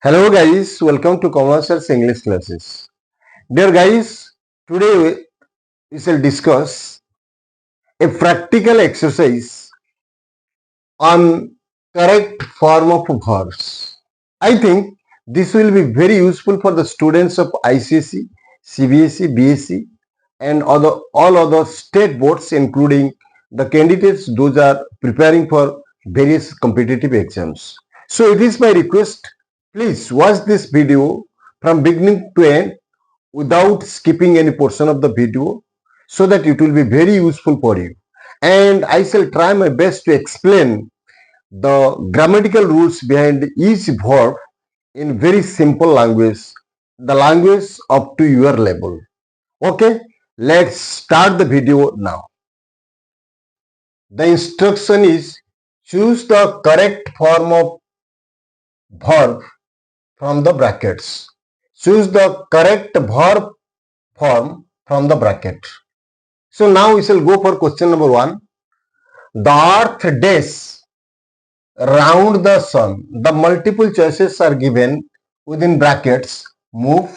Hello guys, welcome to Commercial English classes. Dear guys, today we shall discuss a practical exercise on correct form of verbs. I think this will be very useful for the students of ICSE, CBSE, BSE and all other state boards, including the candidates those are preparing for various competitive exams. So it is my request, please watch this video from beginning to end without skipping any portion of the video so that it will be very useful for you. And I shall try my best to explain the grammatical rules behind each verb in very simple language, the language up to your level. Okay, let's start the video now. The instruction is choose the correct form of verb from the brackets. Choose the correct verb form from the bracket. So now we shall go for question number 1. The earth dash round the sun. The multiple choices are given within brackets. Move,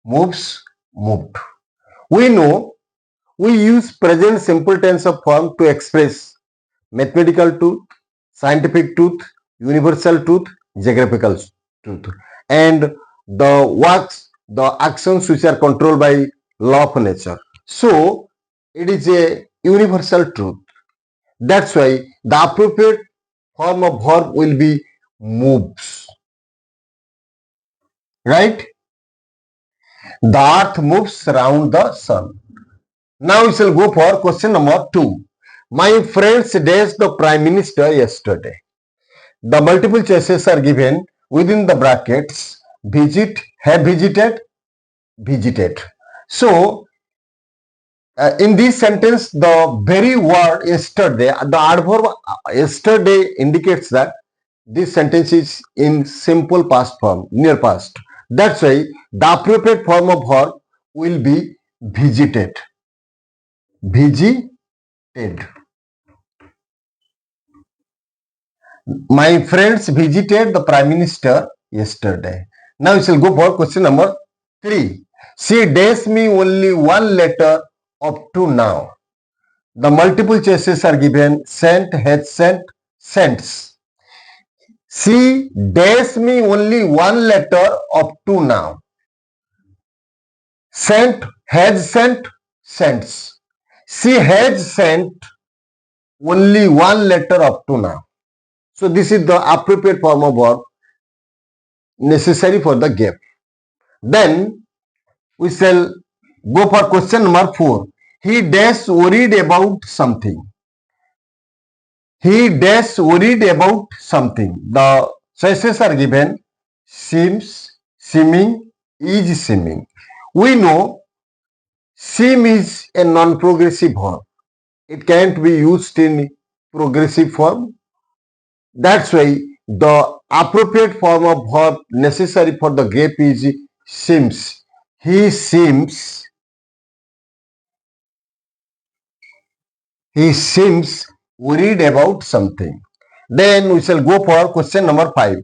moves, moved. We know we use present simple tense of form to express mathematical truth, scientific truth, universal truth, geographical truth, and the actions which are controlled by law of nature. So it is a universal truth. That's why the appropriate form of verb will be moves. Right? The earth moves around the sun. Now we shall go for question number 2. My friends dashed the Prime Minister yesterday. The multiple choices are given within the brackets. Visit, have visited, visited. So in this sentence, the very word yesterday, the adverb yesterday indicates that this sentence is in simple past form, near past. That's why the appropriate form of verb will be visited. Visited. My friends visited the Prime Minister yesterday. Now we shall go for question number 3. She dashed me only one letter up to now. The multiple choices are given sent, has sent, sends. She dashed me only one letter up to now. Sent, has sent, sends. She has sent only one letter up to now. So this is the appropriate form of verb necessary for the gap. Then we shall go for question number 4. He dash worried about something. He dash worried about something. The choices are given seems, seeming, is seeming. We know seem is a non-progressive verb. It can't be used in progressive form. That's why the appropriate form of verb necessary for the gap is seems. He seems. He seems worried about something. Then we shall go for question number 5.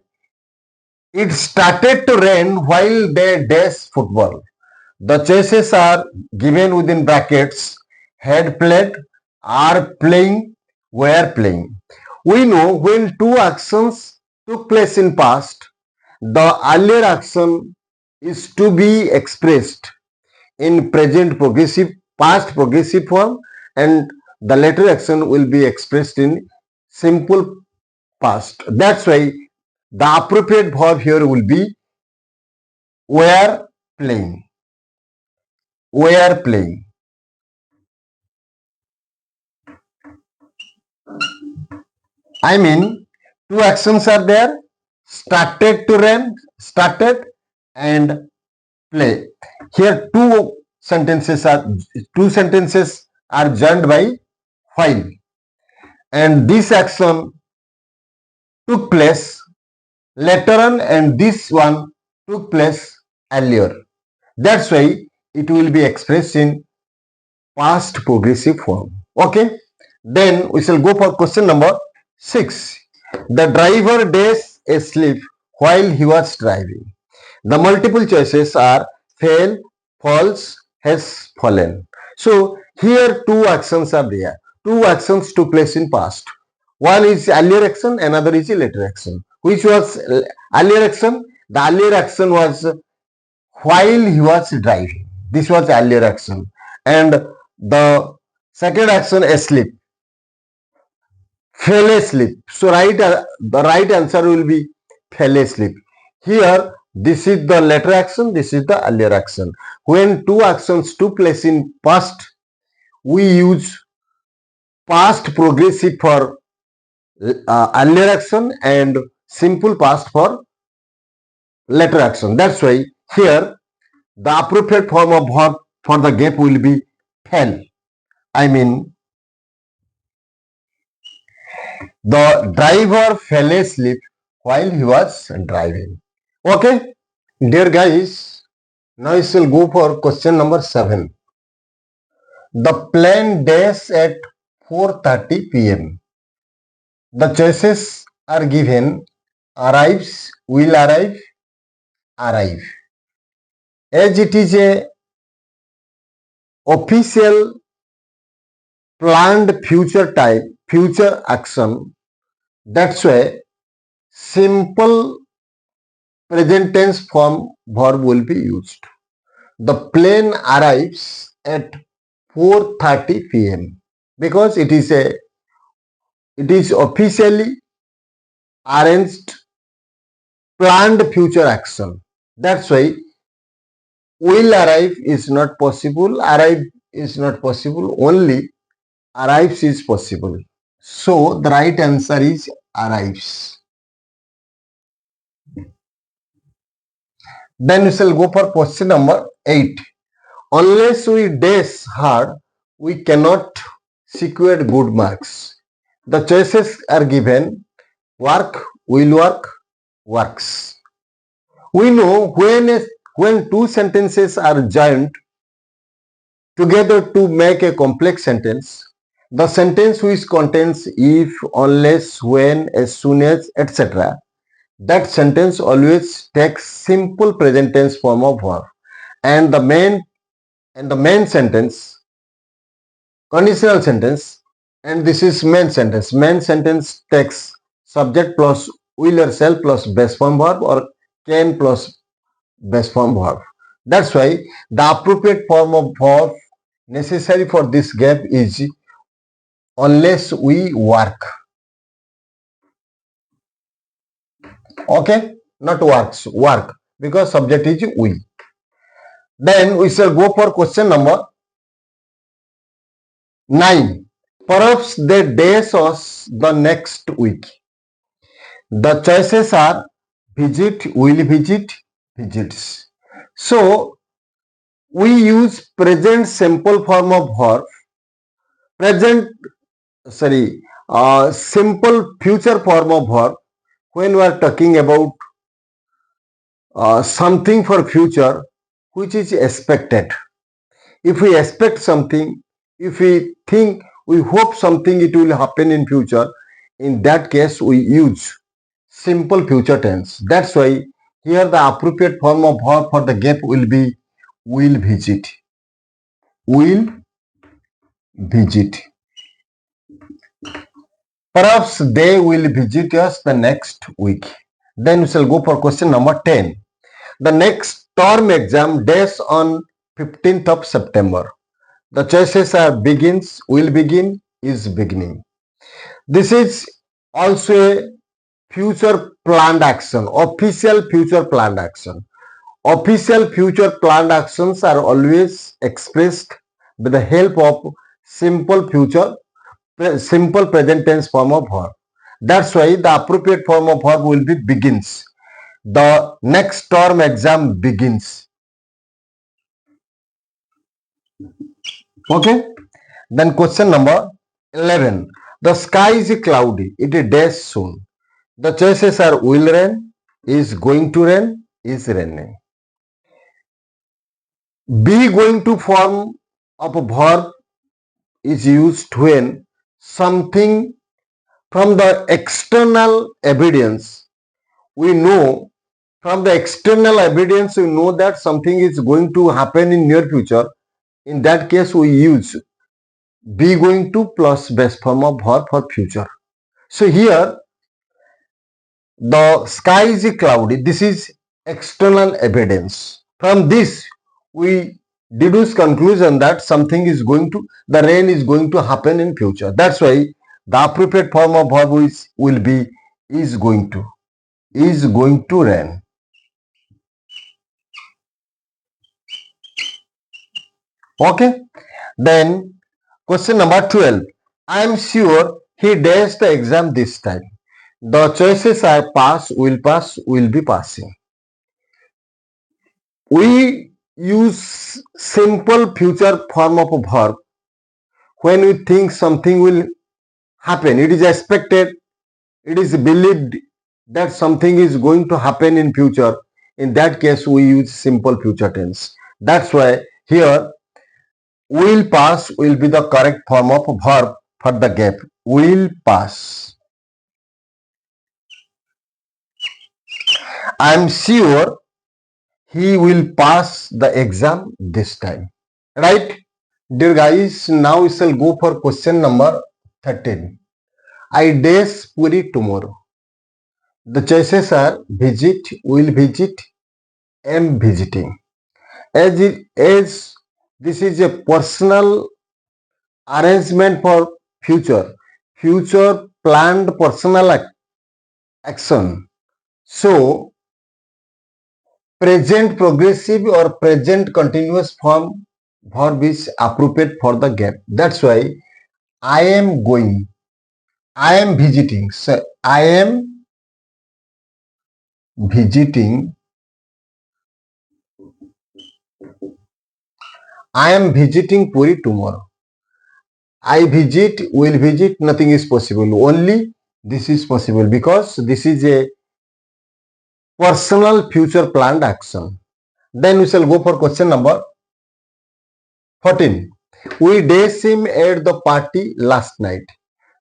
It started to rain while they dash football. The choices are given within brackets. Had played, are playing, were playing. We know when two actions took place in past, the earlier action is to be expressed in present progressive, past progressive form, and the later action will be expressed in simple past. That's why the appropriate verb here will be were playing. Were playing. I mean, two actions are there. Started to rain, started, and play. Here two sentences are joined by while, and this action took place later on, and this one took place earlier. That's why it will be expressed in past progressive form. Okay. Then we shall go for question number 6. The driver dash asleep while he was driving. The multiple choices are fell, falls, has fallen. So here two actions are there. Two actions took place in past. One is earlier action, another is later action. Which was earlier action? The earlier action was while he was driving. This was earlier action. And the second action asleep. Fell asleep. So the right answer will be fell asleep. Here, this is the later action, this is the earlier action. When two actions took place in past, we use past progressive for earlier action and simple past for later action. That's why here the appropriate form of verb for the gap will be fell. I mean, the driver fell asleep while he was driving. Okay, dear guys, now we shall go for question number 7. The plane dash at 4:30 p.m. The choices are given: arrives, will arrive, arrive. As it is a official planned future type, future action, that's why simple present tense form verb will be used. The plane arrives at 4:30 p.m. because it is officially arranged planned future action. That's why will arrive is not possible, arrive is not possible, only arrives is possible. So the right answer is arrives. Then we shall go for question number 8. Unless we dash hard, we cannot secure good marks. The choices are given: work, will work, works. We know when two sentences are joined together to make a complex sentence, the sentence which contains if, unless, when, as soon as, etc., that sentence always takes simple present tense form of verb. And the main sentence, conditional sentence, and this is main sentence. Main sentence takes subject plus will or shall plus base form verb or can plus base form verb. That's why the appropriate form of verb necessary for this gap is unless we work. Okay, not works, work, because subject is we. Then we shall go for question number 9. Perhaps they dash us the next week. The choices are visit, will visit, visits. So we use present simple form of verb, present simple future form of verb when we are talking about something for future which is expected. If we expect something, if we think, we hope something it will happen in future, in that case we use simple future tense. That's why here the appropriate form of verb for the gap will be will visit. Will visit. Perhaps they will visit us the next week. Then we shall go for question number 10. The next term exam dash on 15th of September. The choices are begins, will begin, is beginning. This is also a future planned action, official future planned action. Official future planned actions are always expressed with the help of simple present tense form of verb. That's why the appropriate form of verb will be begins. The next term exam begins. Okay. Then question number 11. The sky is cloudy. It is dash soon. The choices are will rain, is going to rain, is raining. Be going to form of a verb is used when something from the external evidence we know from the external evidence, we know that something is going to happen in near future. In that case, we use be going to plus base form of verb for future. So here the sky is cloudy. This is external evidence. From this, we deduce conclusion that something is going to, the rain is going to happen in future. That's why the appropriate form of verb will be is going to. Is going to rain. Okay. Then question number 12. I am sure he dares the exam this time. The choices are pass, will be passing. We use simple future form of a verb when we think something will happen. It is expected, it is believed that something is going to happen in future. In that case, we use simple future tense. That's why here will pass will be the correct form of a verb for the gap. Will pass. I am sure he will pass the exam this time. Right? Dear guys, now we shall go for question number 13. I dash Puri tomorrow. The choices are visit, will visit, am visiting. As this is a personal arrangement for future planned personal action. So, present progressive or present continuous form verb is appropriate for the gap. That's why I am going, I am visiting. So, I am visiting, I am visiting Puri tomorrow. I visit, will visit, nothing is possible. Only this is possible because this is a personal future planned action. Then we shall go for question number 14. We dash him at the party last night.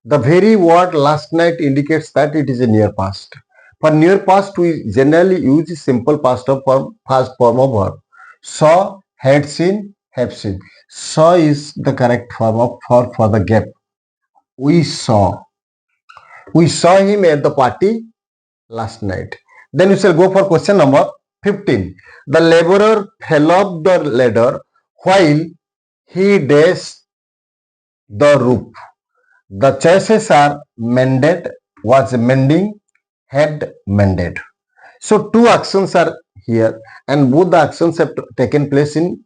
The very word last night indicates that it is a near past. For near past, we generally use simple past form of verb. Saw, had seen, have seen. Saw is the correct form of for the gap. We saw. We saw him at the party last night. Then we shall go for question number 15. The laborer fell off the ladder while he dashed the roof. The choices are mended, was mending, had mended. So two actions are here and both the actions have taken place in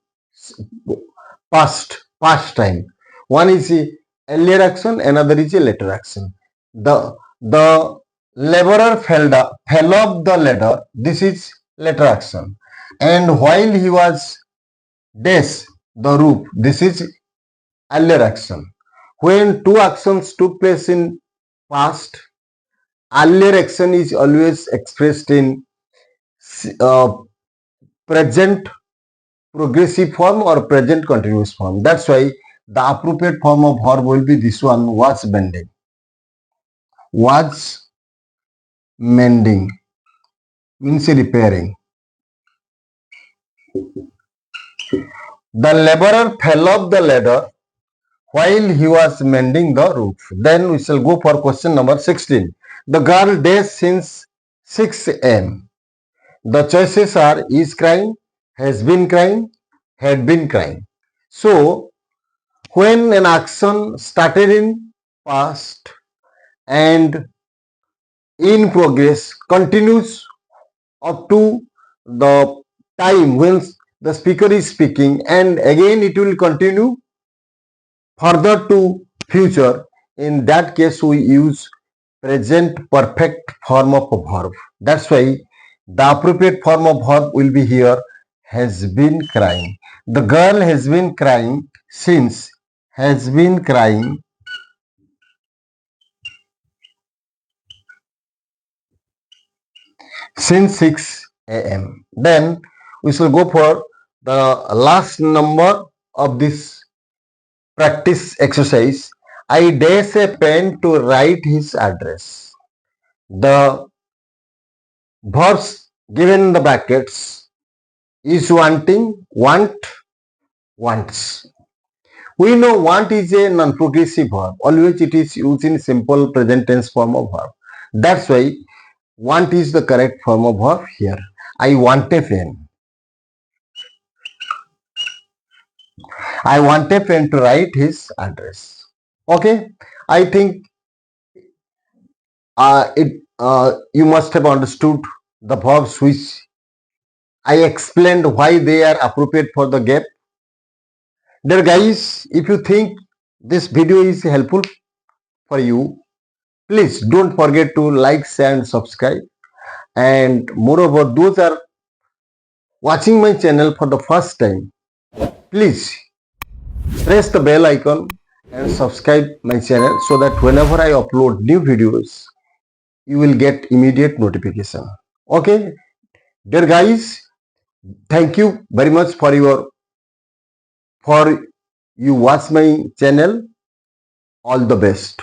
past time. One is a earlier action, another is a later action. The laborer fell off the ladder. This is later action. And while he was dash the roof, this is earlier action. When two actions took place in past, earlier action is always expressed in uh, present progressive form or present continuous form. That's why the appropriate form of verb will be this one, was mending. Was mending means repairing. The laborer fell off the ladder while he was mending the roof. Then we shall go for question number 16. The girl days since 6 a.m. The choices are is crying, has been crying, had been crying. So, when an action started in past and in progress continues up to the time when the speaker is speaking and again it will continue further to future, in that case we use present perfect form of a verb. That's why the appropriate form of verb will be here, has been crying. The girl has been crying since, has been crying since 6 a.m. Then we shall go for the last number of this practice exercise. I dash a pen to write his address. The Verbs given in the brackets is wanting, want, wants. We know want is a non-progressive verb. Always it is used in simple present tense form of verb. That's why want is the correct form of verb here. I want a pen. I want a pen to write his address. Okay. I think you must have understood the verbs which I explained why they are appropriate for the gap. Dear guys, if you think this video is helpful for you, please don't forget to like, share and subscribe. And moreover, those are watching my channel for the first time, please press the bell icon and subscribe my channel so that whenever I upload new videos, you will get immediate notification. Okay, dear guys, thank you very much for you watch my channel. All the best.